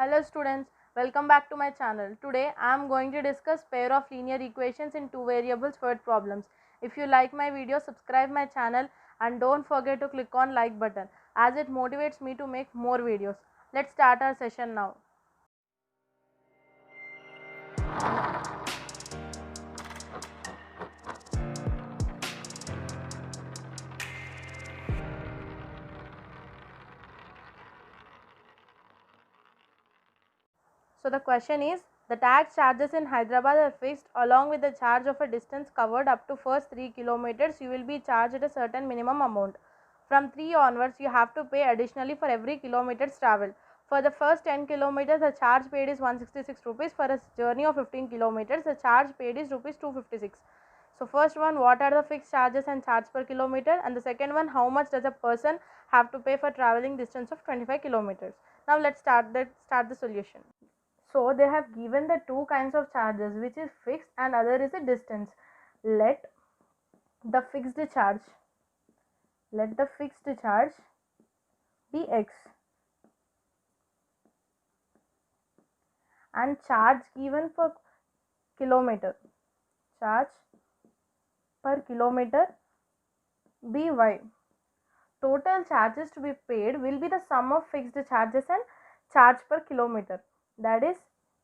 Hello students, welcome back to my channel. Today I am going to discuss pair of linear equations in two variables word problems. If you like my video, subscribe my channel and don't forget to click on like button as it motivates me to make more videos. Let's start our session now. So the question is, the tax charges in Hyderabad are fixed along with the charge of a distance covered up to first 3 kilometers. You will be charged at a certain minimum amount. From 3 onwards, you have to pay additionally for every kilometers travelled. For the first 10 kilometers, the charge paid is 166 rupees. For a journey of 15 kilometers, the charge paid is rupees 256. So first one, what are the fixed charges and charge per kilometer, and the second one, how much does a person have to pay for travelling distance of 25 kilometers. Now let's start the solution. So they have given the two kinds of charges, which is fixed and other is a distance. Let the fixed charge be x and charge given for kilometer, charge per kilometer be y. Total charges to be paid will be the sum of fixed charges and charge per kilometer, that is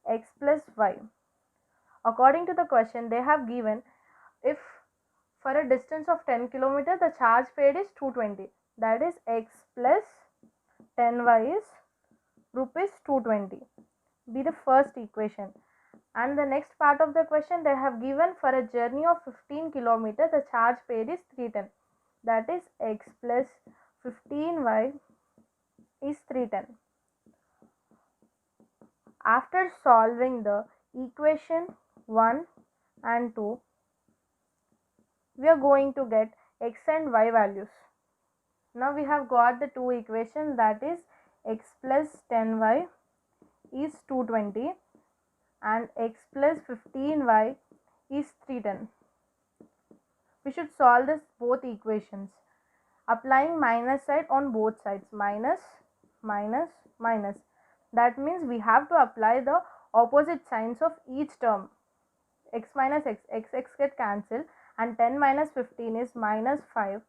x plus y. According to the question, they have given if for a distance of 10 kilometers the charge paid is 220, that is x plus 10y is rupees 220, be the first equation. And the next part of the question, they have given for a journey of 15 kilometers the charge paid is 310, that is x plus 15y is 310. After solving the equation 1 and 2, we are going to get x and y values. Now we have got the two equations, that is x plus 10y is 220 and x plus 15y is 310. We should solve this both equations applying minus side on both sides, minus minus minus. That means we have to apply the opposite signs of each term. X minus x get cancelled and 10 minus 15 is minus 5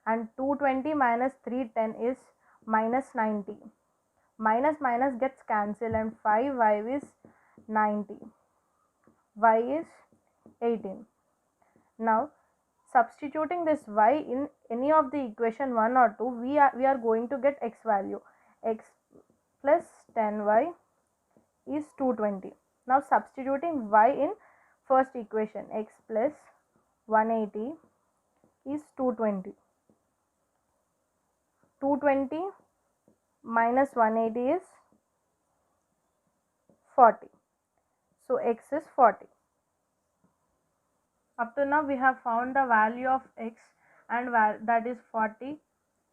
and 220 minus 310 is minus 90. Minus minus gets cancelled and 5y is 90. Y is 18. Now substituting this y in any of the equation 1 or 2, we are going to get x value. X plus 10y is 220. Now substituting y in first equation, x plus 180 is 220. 220 minus 180 is 40. So x is 40. Up to now we have found the value of x and that is 40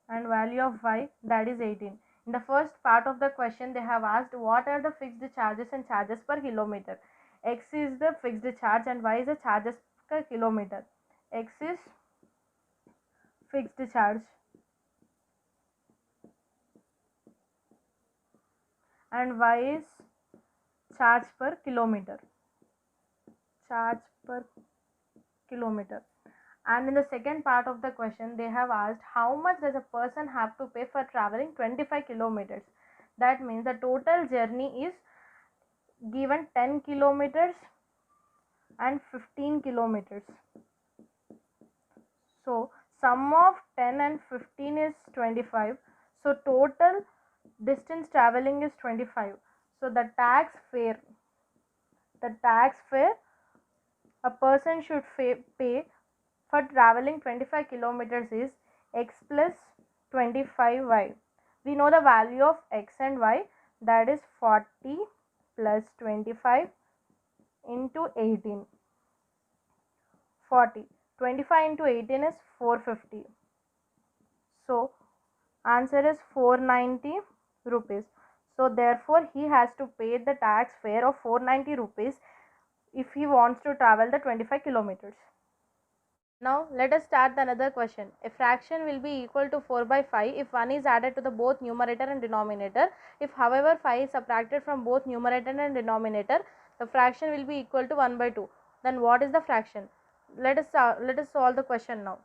and value of y, that is 18. In the first part of the question, they have asked what are the fixed charges and charges per kilometer. X is the fixed charge and y is the charges per kilometer. X is fixed charge and y is charge per kilometer. Charge per kilometer. And in the second part of the question, they have asked how much does a person have to pay for traveling 25 kilometers. That means the total journey is given 10 kilometers and 15 kilometers. So sum of 10 and 15 is 25. So total distance traveling is 25. So the tax fare a person should pay for traveling 25 kilometers is x plus 25y. We know the value of x and y, that is 40 plus 25 into 18. 40. 25 into 18 is 450. So answer is 490 rupees. So therefore he has to pay the tax fare of 490 rupees if he wants to travel the 25 kilometers. Now let us start another question. A fraction will be equal to 4 by 5 if 1 is added to the both numerator and denominator. If however 5 is subtracted from both numerator and denominator, the fraction will be equal to 1 by 2. Then what is the fraction? Let us solve the question now.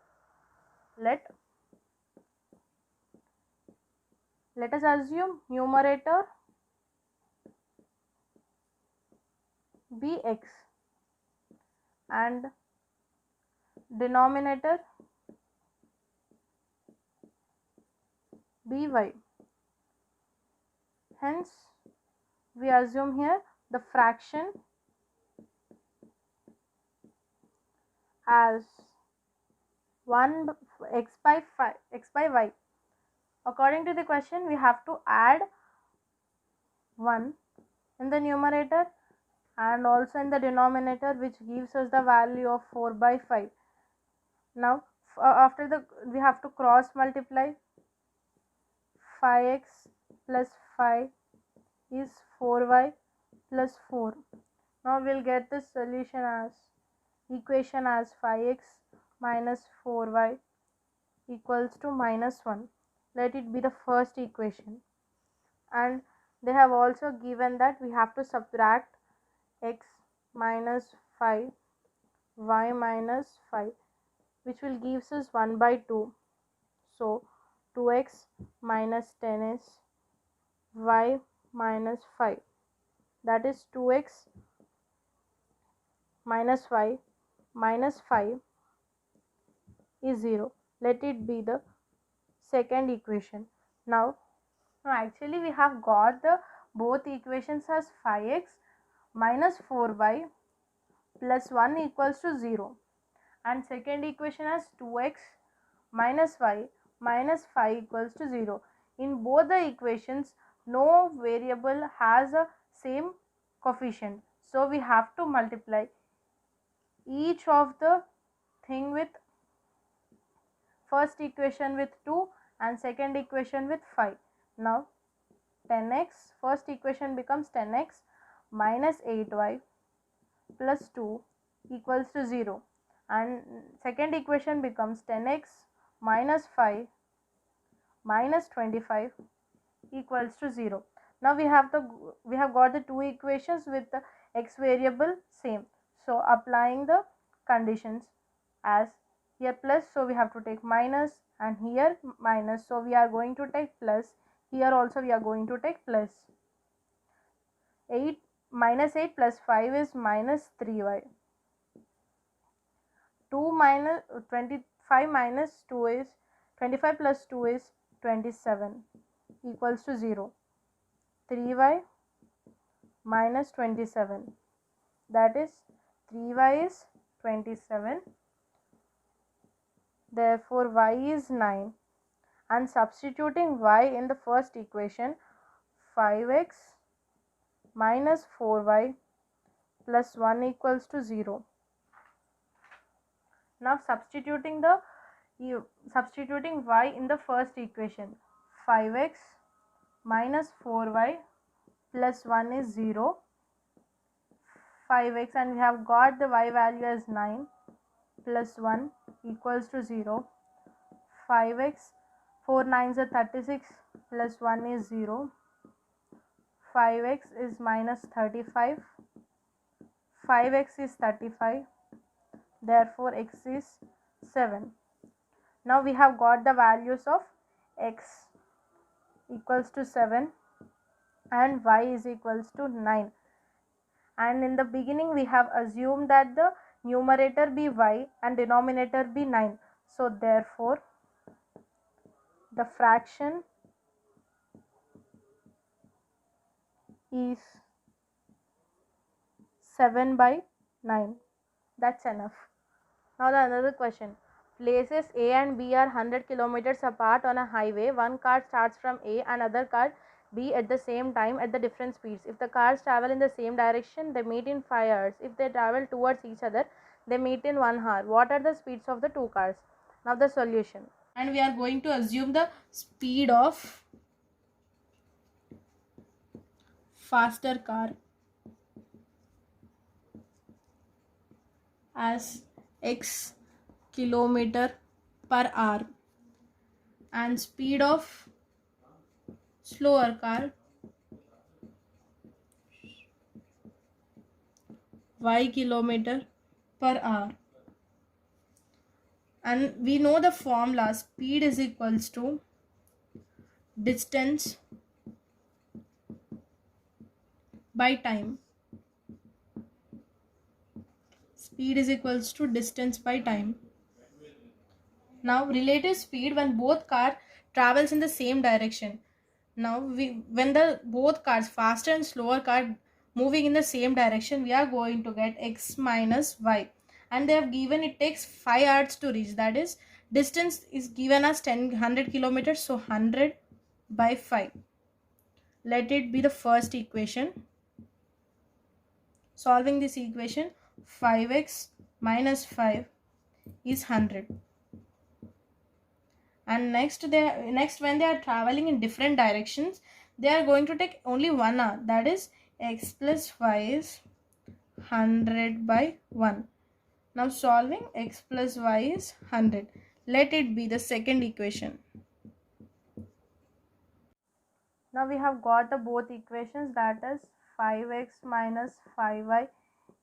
Let us assume numerator be x and denominator be y. Hence we assume here the fraction as 1 x by 5 x by y. According to the question, we have to add 1 in the numerator and also in the denominator, which gives us the value of 4 by 5. Now after the we have to cross multiply. 5x plus 5 is 4y plus 4. Now we'll get the solution as equation as 5x minus 4y equals to minus 1. Let it be the first equation. And they have also given that we have to subtract x minus 5 y minus 5, which will gives us 1 by 2. So 2x minus 10 is y minus 5, that is 2x minus y minus 5 is 0. Let it be the second equation. Now actually we have got the both equations as 5x minus 4y plus 1 equals to 0, and second equation as 2x minus y minus 5 equals to 0. In both the equations, no variable has a same coefficient, so we have to multiply each of the thing with first equation with 2 and second equation with 5. Now 10x, first equation becomes 10x minus 8y plus 2 equals to 0, and second equation becomes 10x minus 5 minus 25 equals to 0. Now we have got the two equations with the x variable same. So applying the conditions as here plus, so we have to take minus, and here minus, so we are going to take plus. Here also we are going to take plus. 8 minus 8 plus 5 is minus 3y. 2 minus 25 minus 2 is 25 plus 2 is 27 equals to 0. 3y minus 27, that is 3y is 27, therefore y is 9, and substituting y in the first equation, 5x minus 4y plus 1 equals to 0. Now substituting y in the first equation, 5x minus 4y plus 1 is 0, 5x, and we have got the y value as 9 plus 1 equals to 0. 5x, 4 9s are 36 plus 1 is 0. 5x is minus 35. 5x is 35, therefore x is 7. Now we have got the values of x equals to 7 and y is equals to 9, and in the beginning we have assumed that the numerator be y and denominator be 9. So therefore the fraction is 7 by 9. That's enough. Now the another question. Places A and B are 100 kilometers apart on a highway. One car starts from A and other car B at the same time at the different speeds. If the cars travel in the same direction, they meet in 5 hours. If they travel towards each other, they meet in 1 hour. What are the speeds of the two cars? Now the solution. And we are going to assume the speed of faster car as x kilometer per hour, and speed of slower car y kilometer per hour. And we know the formula: speed is equals to distance by time. Speed is equals to distance by time. Now relative speed when both car travels in the same direction. Now when the both cars, faster and slower car, moving in the same direction, we are going to get x minus y, and they have given it takes 5 hours to reach. That is, distance is given as 100 kilometers, so 100 by 5. Let it be the first equation. Solving this equation, 5x minus 5 is 100. And next when they are traveling in different directions, they are going to take only 1 hour. That is, x plus y is 100 by 1. Now solving, x plus y is 100. Let it be the second equation. Now we have got the both equations, that is 5x minus 5y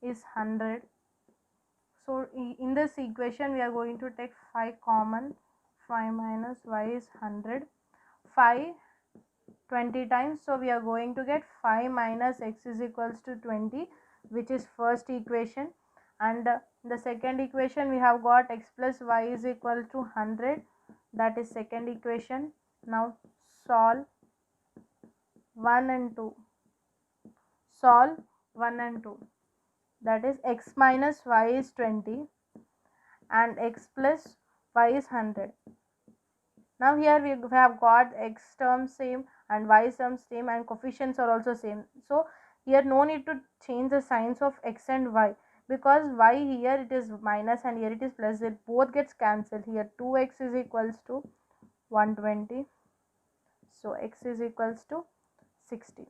is 100. So in this equation we are going to take 5 common. 5 minus y is 100. 5 20 times, so we are going to get 5 minus x is equals to 20, which is first equation. And the second equation we have got x plus y is equal to 100, that is second equation. Now solve 1 and 2. Solve 1 and 2, that is x minus y is 20 and x plus y is 100. Now here we have got x term same and y term same, and coefficients are also same. So here no need to change the signs of x and y, because y here it is minus and here it is plus. It both gets cancelled. Here 2x is equals to 120. So x is equals to 60.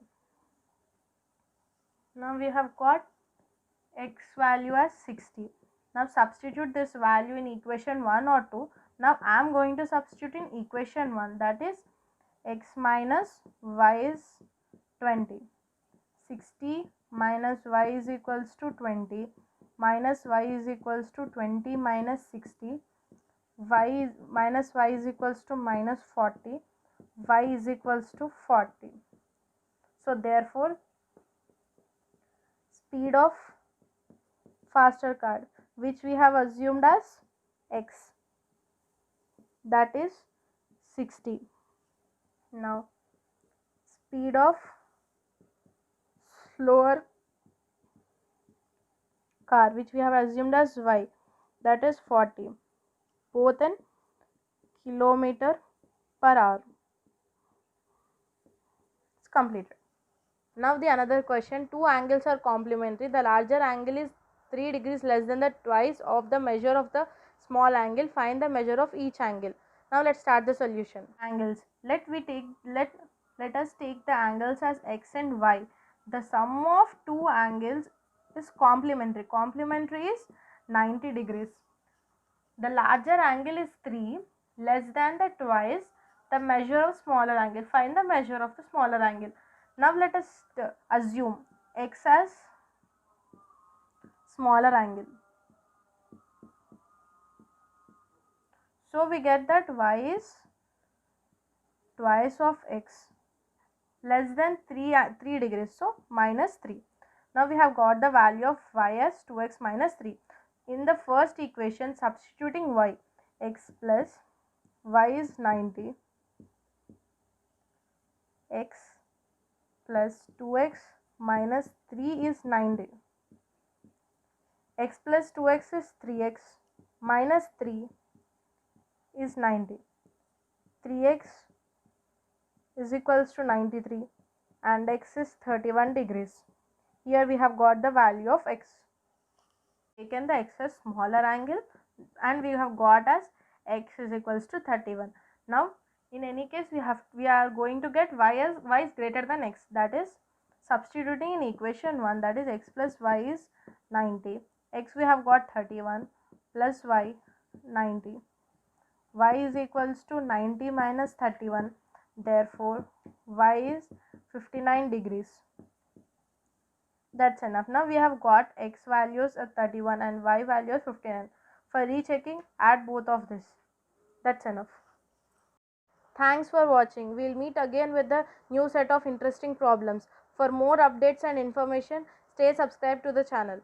Now we have got x value as 60. Now substitute this value in equation 1 or 2. Now I am going to substitute in equation 1, that is x minus y is 20. 60 minus y is equals to 20, minus y is equals to 20 minus 60, minus y is equals to minus 40, y is equals to 40. So therefore speed of faster car, which we have assumed as x, that is 60. Now speed of slower car, which we have assumed as y, that is 40, both in kilometer per hour. It's completed. Now the another question, two angles are complementary. The larger angle is 3 degrees less than the twice of the measure of the small angle. Find the measure of each angle. Now let's start the solution. Angles. Let us take the angles as x and y. The sum of two angles is complementary. Complementary is 90 degrees. The larger angle is 3 less than the twice the measure of smaller angle. Find the measure of the smaller angle. Now let us assume x as smaller angle. So we get that y is twice of x, less than 3 degrees, so minus 3. Now we have got the value of y as 2x minus 3. In the first equation, substituting y, x plus y is 90, x plus 2x minus 3 is 90. X plus 2x is 3x minus 3 is 90. 3x is equals to 93 and x is 31 degrees. Here we have got the value of x. Taken the x as smaller angle and we have got as x is equals to 31. Now in any case we are going to get y is greater than x, that is substituting in equation 1, that is x plus y is 90, x we have got 31 plus y 90. Y is equals to 90 minus 31. Therefore, y is 59 degrees. That's enough. Now we have got x values at 31 and y value is 59. For rechecking, add both of this. That's enough. Thanks for watching. We'll meet again with the new set of interesting problems. For more updates and information, stay subscribed to the channel.